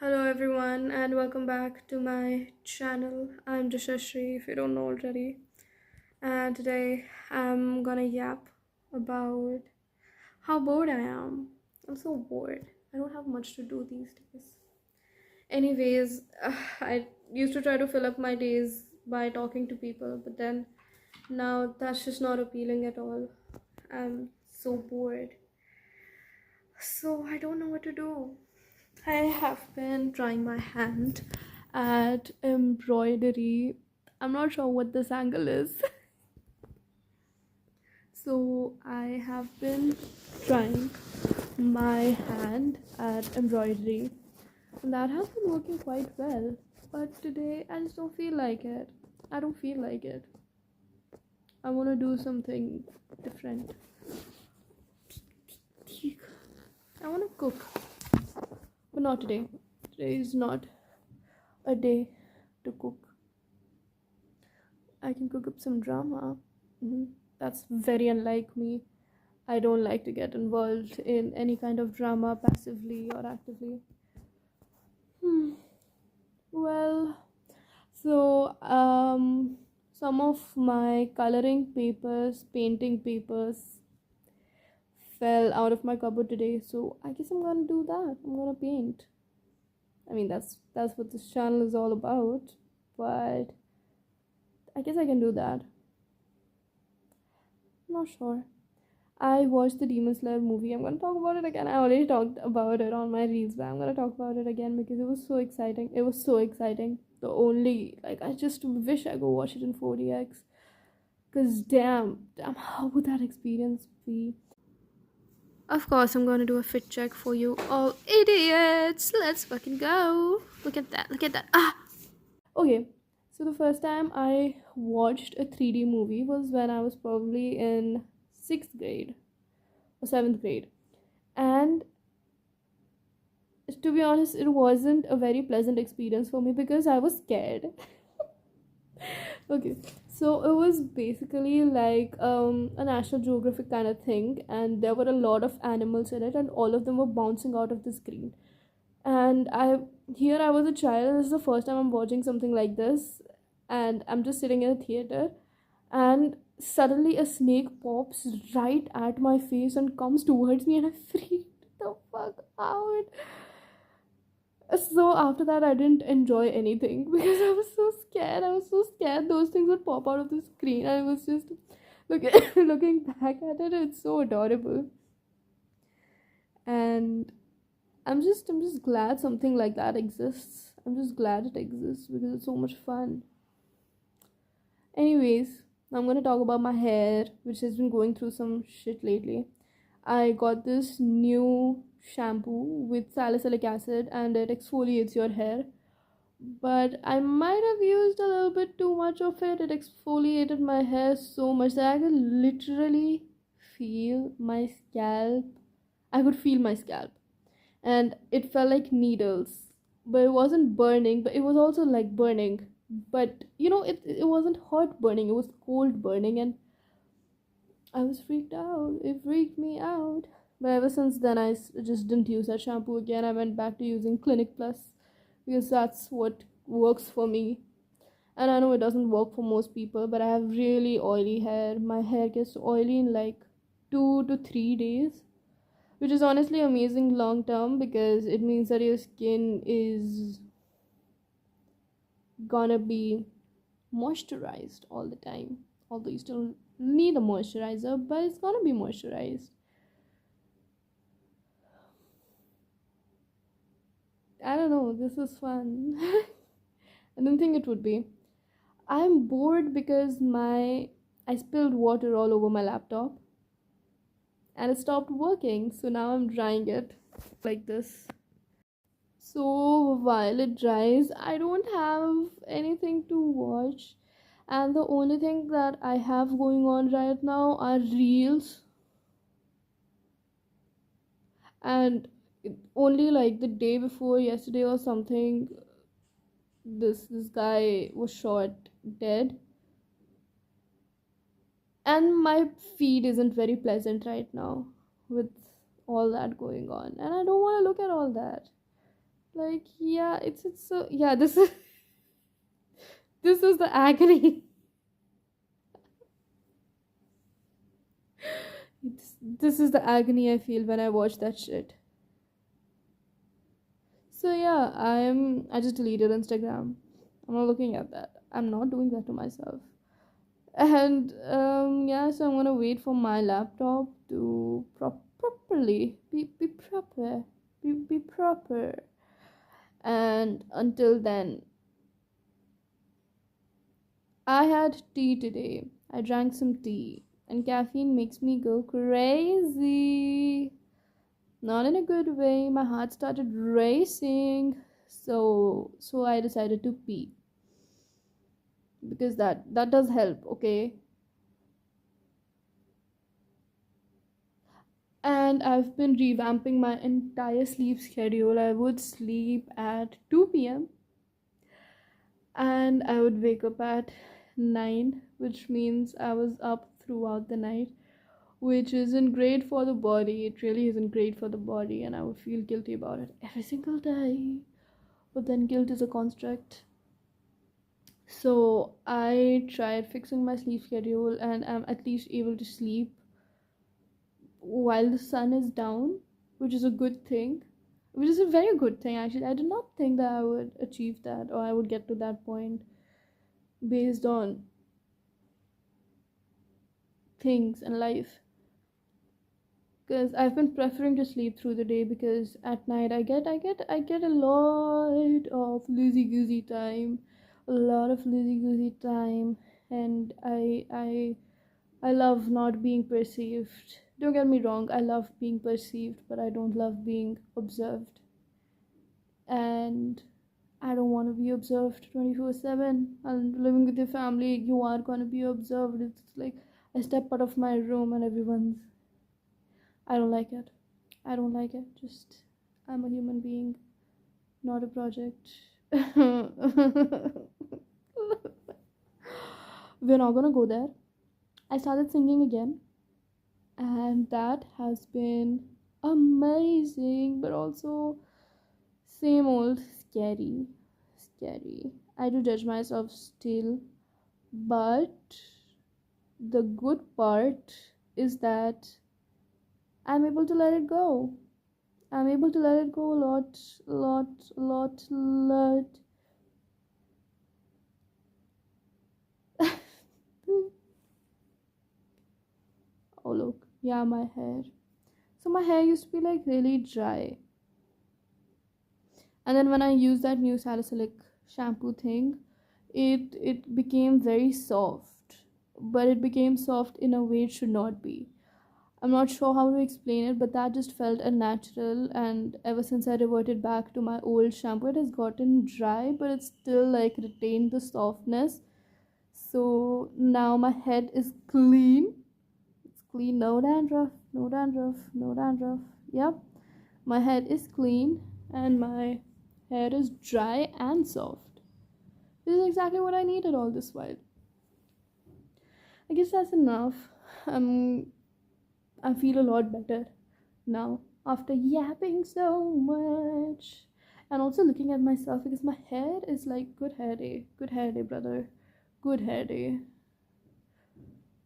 Hello everyone and welcome back to my channel. I'm Dishashi if you don't know already. And today I'm gonna yap about how bored I am. I'm so bored. I don't have much to do these days. Anyways, I used to try to fill up my days by talking to people, but then now that's just not appealing at all. I'm so bored. So I don't know what to do. I have been trying my hand at embroidery. I'm not sure what this angle is. So I have been trying my hand at embroidery, and that has been working quite well. But today I just don't feel like it. I don't feel like it. I want to do something different. I want to cook, but not today. Today is not a day to cook. I can cook up some drama. hmm That's very unlike me. I don't like to get involved in any kind of drama passively or actively. Hmm. Well, some of my coloring papers, painting papers fell out of my cupboard today, so I guess I'm gonna do that. I'm gonna paint. I mean, that's what this channel is all about, but I guess I can do that. I'm not sure. I watched the Demon Slayer movie. I'm gonna talk about it again. I already talked about it on my reels, but I'm gonna talk about it again because it was so exciting. It was so exciting. The only I just wish I could watch it in 4DX. Cause damn, how would that experience be? Of course, I'm gonna do a fit check for you all idiots. Let's fucking go. Look at that. Look at that. Ah. Okay. So the first time I watched a 3D movie was when I was probably in 6th grade or 7th grade. And to be honest, it wasn't a very pleasant experience for me because I was scared. Okay, so it was basically like a National Geographic kind of thing, and there were a lot of animals in it, and all of them were bouncing out of the screen. And I was a child, and this is the first time I'm watching something like this, and I'm just sitting in a theater, and suddenly a snake pops right at my face and comes towards me, and I freaked the fuck out. So after that I didn't enjoy anything because I was so scared. I was so scared those things would pop out of the screen. I was just looking back at it, it's so adorable. And I'm just glad something like that exists. I'm just glad it exists because it's so much fun. Anyways, I'm gonna talk about my hair, which has been going through some shit lately. I got this new shampoo with salicylic acid and it exfoliates your hair. But I might have used a little bit too much of it. It exfoliated my hair so much that I could literally feel my scalp. I could feel my scalp. And it felt like needles. But it wasn't burning, but it was also like burning. But it wasn't hot burning, it was cold burning, and I was freaked out. It freaked me out. But ever since then, just didn't use that shampoo again. I went back to using Clinic Plus because that's what works for me. And I know it doesn't work for most people, but I have really oily hair. My hair gets oily in like 2 to 3 days, which is honestly amazing long term because it means that your skin is gonna be moisturized all the time. Although you still need a moisturizer, but it's gonna be moisturized. I don't know, this is fun. I didn't think it would be. I'm bored because my I spilled water all over my laptop and it stopped working, so now I'm drying it like this. So while it dries, I don't have anything to watch, and the only thing that I have going on right now are reels. And only like the day before yesterday or something, this guy was shot dead, and my feed isn't very pleasant right now with all that going on, and I don't want to look at all that. Like, yeah, it's so, yeah, this is this is the agony. This is the agony I feel when I watch that shit. So yeah, I just deleted Instagram. I'm not looking at that. I'm not doing that to myself. And yeah, so I'm gonna wait for my laptop to properly be proper, be proper. And until then, I had tea today. I drank some tea, and caffeine makes me go crazy. Not in a good way. My heart started racing. So I decided to pee because that does help, okay? And I've been revamping my entire sleep schedule. I would sleep at 2 p.m. and I would wake up at 9, which means I was up throughout the night, which isn't great for the body. It really isn't great for the body, and I would feel guilty about it every single day. But then guilt is a construct. So I tried fixing my sleep schedule, and I'm at least able to sleep while the sun is down, which is a good thing. Which is a very good thing, actually. I did not think that I would achieve that or I would get to that point based on things in life. Because I've been preferring to sleep through the day, because at night I get a lot of loosey goosey time, a lot of loosey goosey time, and I love not being perceived. Don't get me wrong, I love being perceived, but I don't love being observed. And I don't want to be observed 24/7. And living with your family, you are going to be observed. It's like I step out of my room and everyone's. I don't like it. I don't like it. Just, I'm a human being, not a project. We're not gonna go there. I started singing again, and that has been amazing, but also same old scary. Scary. I do judge myself still, but the good part is that I'm able to let it go. I'm able to let it go a lot. Oh, look. Yeah, my hair. So, my hair used to be like really dry. And then when I used that new salicylic shampoo thing, it became very soft. But it became soft in a way it should not be. I'm not sure how to explain it, but that just felt unnatural. And ever since I reverted back to my old shampoo, it has gotten dry, but it's still like retained the softness. So now my head is clean. It's clean, no dandruff, no dandruff, no dandruff. Yep, my head is clean and my hair is dry and soft. This is exactly what I needed all this while. I guess that's enough. Um, I feel a lot better now after yapping so much, and also looking at myself, because my hair is like good hair day, brother, good hair day,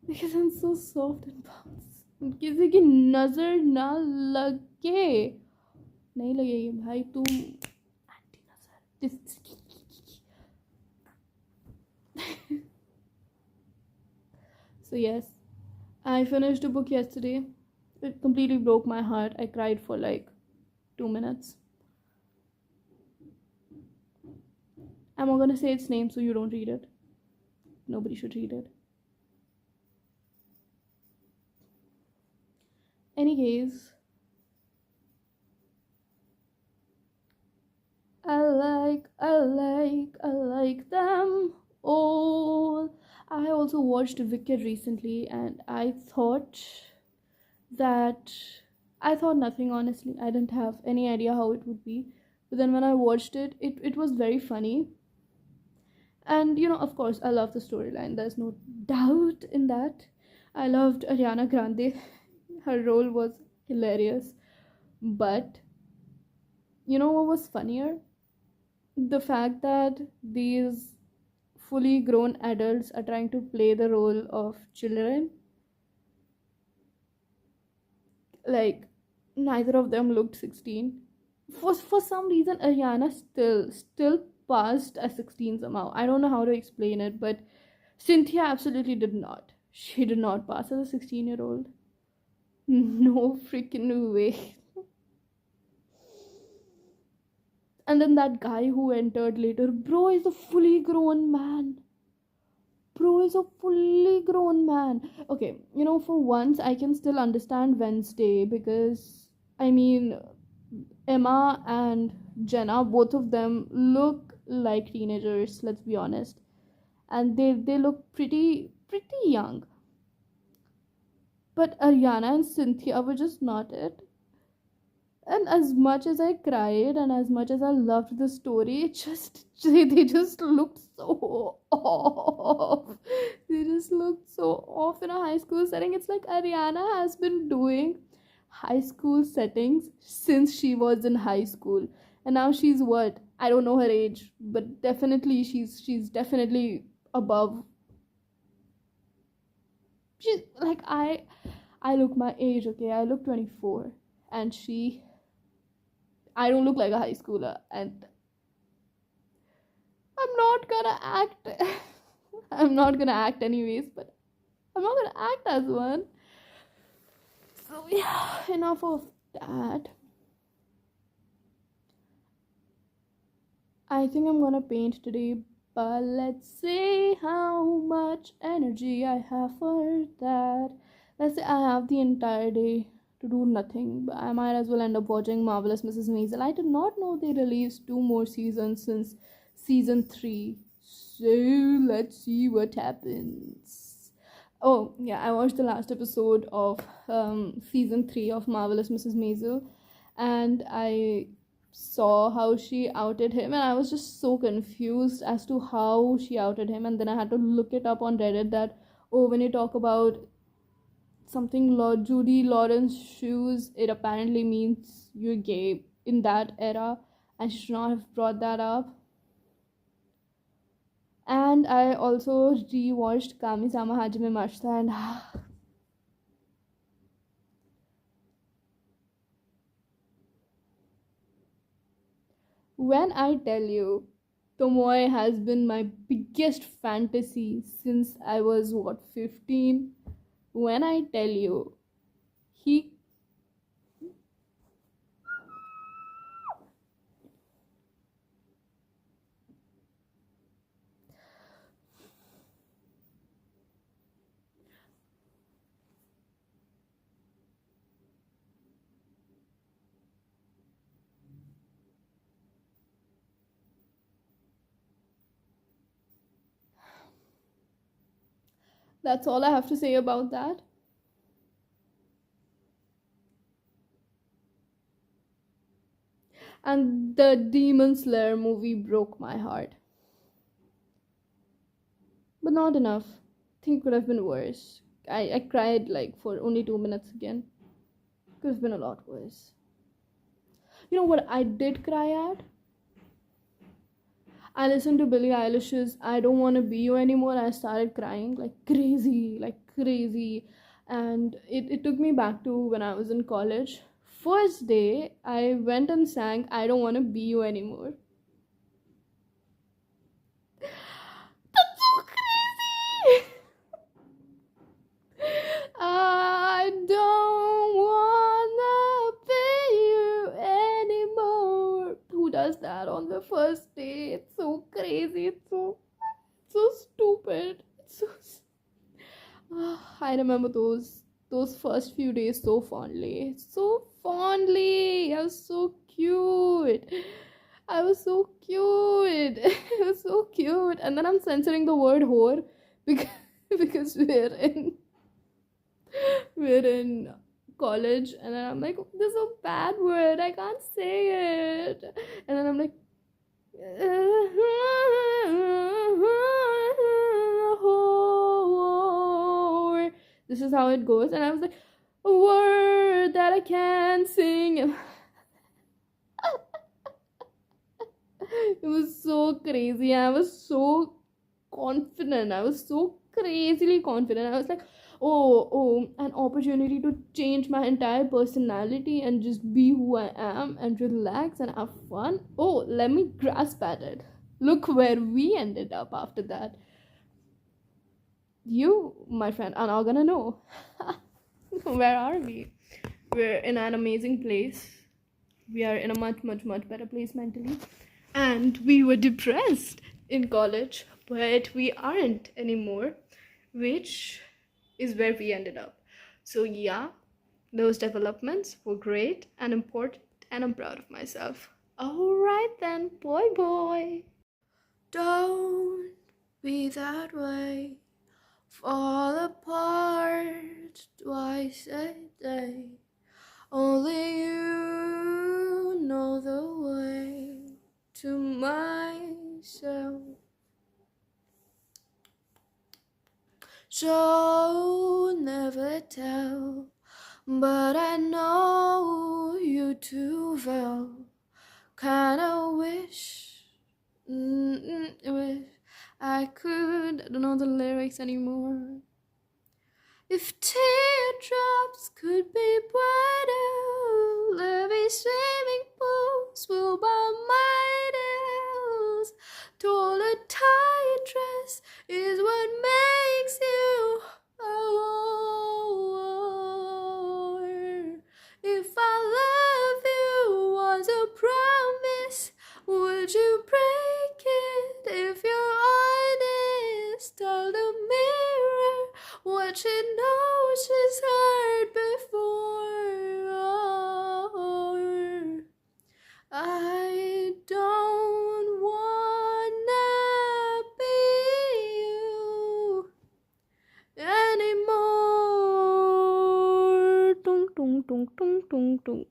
because I'm so soft and bounced. किसी की नजर ना लगे, नहीं लगेगी भाई, तुम anti नजर. So yes, I finished a book yesterday. It completely broke my heart. I cried for like 2 minutes. I'm not gonna say its name so you don't read it. Nobody should read it. Any case, I like them all. I also watched Wicked recently, and that I thought nothing, honestly. I didn't have any idea how it would be. But then when I watched it was very funny. And of course, I love the storyline. There's no doubt in that. I loved Ariana Grande. Her role was hilarious. But You know what was funnier? The fact that these fully grown adults are trying to play the role of children. Like, neither of them looked 16. For some reason, Ariana still passed as 16 somehow. I don't know how to explain it, but Cynthia absolutely did not. She did not pass as a 16-year-old. No freaking way. And then that guy who entered later, bro is a fully grown man. Bro is a fully grown man. Okay, for once I can still understand Wednesday because, I mean, Emma and Jenna, both of them look like teenagers, let's be honest. And they look pretty young. But Ariana and Cynthia were just not it. And as much as I cried and as much as I loved the story, it just they just looked so off. They just looked so off in a high school setting. It's like Ariana has been doing high school settings since she was in high school. And now she's what? I don't know her age, but definitely she's definitely above. She's like I look my age, okay? I look 24 and I don't look like a high schooler, and I'm not gonna act. I'm not gonna act anyways, but I'm not gonna act as one. So, yeah, enough of that. I think I'm gonna paint today, but let's see how much energy I have for that. Let's say I have the entire day to do nothing, but I might as well end up watching Marvelous Mrs. Maisel. I did not know they released two more seasons since season 3. So let's see what happens. Oh, yeah, I watched the last episode of season 3 of Marvelous Mrs. Maisel, and I saw how she outed him, and I was just so confused as to how she outed him. And then I had to look it up on Reddit that, oh, when you talk about something Judy Lawrence shoes, it apparently means you're gay in that era, and she should not have brought that up. And I also rewatched Kami-sama Hajime Mashita, and when I tell you, Tomoe has been my biggest fantasy since I was 15. When I tell you, he that's all I have to say about that. And the Demon Slayer movie broke my heart. But not enough. I think it could have been worse. I cried like for only 2 minutes again. Could have been a lot worse. You know what I did cry at? I listened to Billie Eilish's I Don't Wanna Be You Anymore. I started crying like crazy, like crazy. And it took me back to when I was in college. First day, I went and sang I Don't Wanna Be You Anymore. That's so crazy! I don't wanna be you anymore. Who does that on the first day? It's so crazy. It's so stupid. I remember those first few days so fondly. So fondly. I was so cute. I was so cute. It was so cute. And then I'm censoring the word whore because because we're in college, and then I'm like, this is a bad word, I can't say it. And then I'm like, whore. This is how it goes. And I was like, a word that I can't sing. It was so crazy. I was so confident. I was so crazily confident. I was like, oh, an opportunity to change my entire personality and just be who I am and relax and have fun. Oh, let me grasp at it. Look where we ended up after that. You, my friend, are now gonna know. Where are we? We're in an amazing place. We are in a much, much, much better place mentally. And we were depressed in college, but we aren't anymore, which is where we ended up. So, yeah, those developments were great and important, and I'm proud of myself. Alright then, boy. Don't be that way. Fall apart twice a day. Only you know the way to myself. So never tell, but I know you too well. Kinda wish I could. I don't know the lyrics anymore. If teardrops could be brighter, levy swimming pools will bomb my nails. Taller tight dress is what makes you if I love you was a promise, would you break it if you're honest? Tell the mirror what she knows she's heard before. I don't wanna be you anymore. Tung, tung, tung, tung, tung, tung.